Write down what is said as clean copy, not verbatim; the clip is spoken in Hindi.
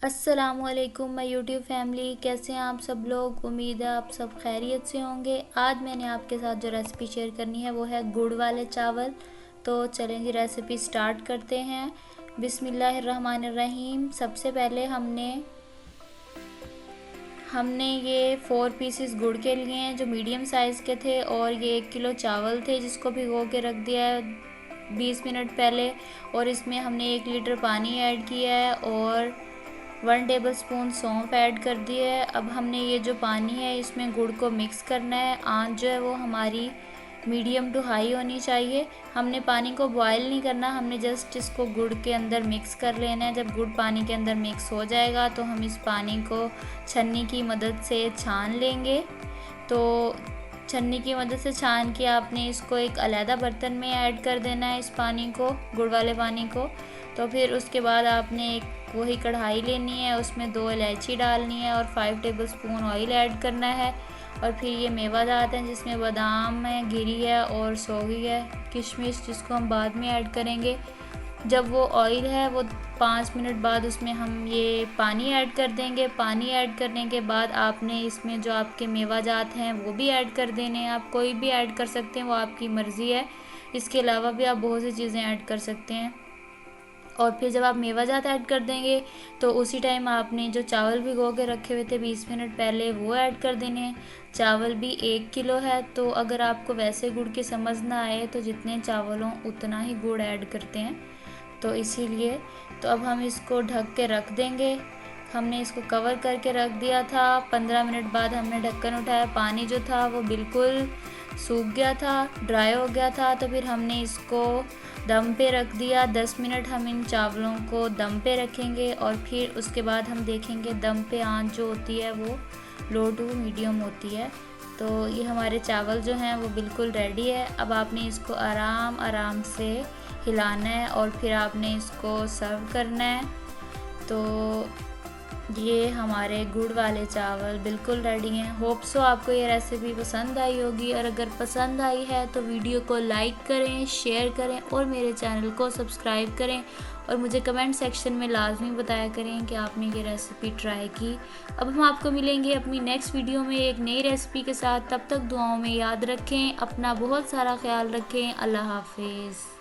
अस्सलामुअलैकुम माय यूट्यूब फैमिली, कैसे हैं आप सब लोग। उम्मीद है आप सब खैरियत से होंगे। आज मैंने आपके साथ जो रेसिपी शेयर करनी है वो है गुड़ वाले चावल। तो चलें जी रेसिपी स्टार्ट करते हैं। बिस्मिल्लाहिर्रहमानिर्रहीम। सबसे पहले हमने ये 4 पीसेस गुड़ के लिए हैं जो मीडियम साइज़ के थे, और ये 1 किलो चावल थे जिसको भिगो के रख दिया है 20 मिनट पहले। और इसमें हमने 1 लीटर पानी ऐड किया है और 1 टेबलस्पून सौंफ ऐड कर दी है। अब हमने ये जो पानी है इसमें गुड़ को मिक्स करना है। आंच जो है वो हमारी मीडियम टू हाई होनी चाहिए। हमने पानी को बॉयल नहीं करना, हमने जस्ट इसको गुड़ के अंदर मिक्स कर लेना है। जब गुड़ पानी के अंदर मिक्स हो जाएगा तो हम इस पानी को छन्नी की मदद से छान लेंगे। तो छन्नी की मदद से छान के आपने इसको एक अलग बर्तन में ऐड कर देना है, इस पानी को, गुड़ वाले पानी को। तो फिर उसके बाद आपने एक वही कढ़ाई लेनी है, उसमें 2 इलायची डालनी है और 5 टेबलस्पून ऑयल ऐड करना है। और फिर ये मेवाजात हैं जिसमें बादाम है, गिरी है और सौगी है, किशमिश, जिसको हम बाद में ऐड करेंगे। जब वो ऑयल है वो 5 मिनट बाद उसमें हम ये पानी ऐड कर देंगे। पानी ऐड करने के बाद आपने इसमें जो आपके मेवाजात हैं वो भी ऐड कर देने हैं। आप कोई भी ऐड कर सकते हैं, वो आपकी मर्ज़ी है। इसके अलावा भी आप बहुत सी चीज़ें ऐड कर सकते हैं। और फिर जब आप मेवाजात ऐड कर देंगे तो उसी टाइम आपने जो चावल भिगो के रखे हुए थे 20 मिनट पहले वो ऐड कर देने हैं। चावल भी 1 किलो है, तो अगर आपको वैसे गुड़ की समझ ना आए तो जितने चावल हों उतना ही गुड़ ऐड करते हैं, तो इसीलिए। तो अब हम इसको ढक के रख देंगे। हमने इसको कवर करके रख दिया था। 15 मिनट बाद हमने ढक्कन उठाया, पानी जो था वो बिल्कुल सूख गया था, ड्राई हो गया था। तो फिर हमने इसको दम पे रख दिया। 10 मिनट हम इन चावलों को दम पे रखेंगे और फिर उसके बाद हम देखेंगे दम पे आंच जो होती है वो लो टू मीडियम होती है। तो ये हमारे चावल जो हैं वो बिल्कुल रेडी है। अब आपने इसको आराम आराम से हिलाना है और फिर आपने इसको सर्व करना है। तो ये हमारे गुड़ वाले चावल बिल्कुल रेडी हैं। होप सो आपको ये रेसिपी पसंद आई होगी, और अगर पसंद आई है तो वीडियो को लाइक करें, शेयर करें और मेरे चैनल को सब्सक्राइब करें। और मुझे कमेंट सेक्शन में लाजमी बताया करें कि आपने ये रेसिपी ट्राई की। अब हम आपको मिलेंगे अपनी नेक्स्ट वीडियो में एक नई रेसिपी के साथ। तब तक दुआओं में याद रखें, अपना बहुत सारा ख्याल रखें। अल्लाह हाफिज़।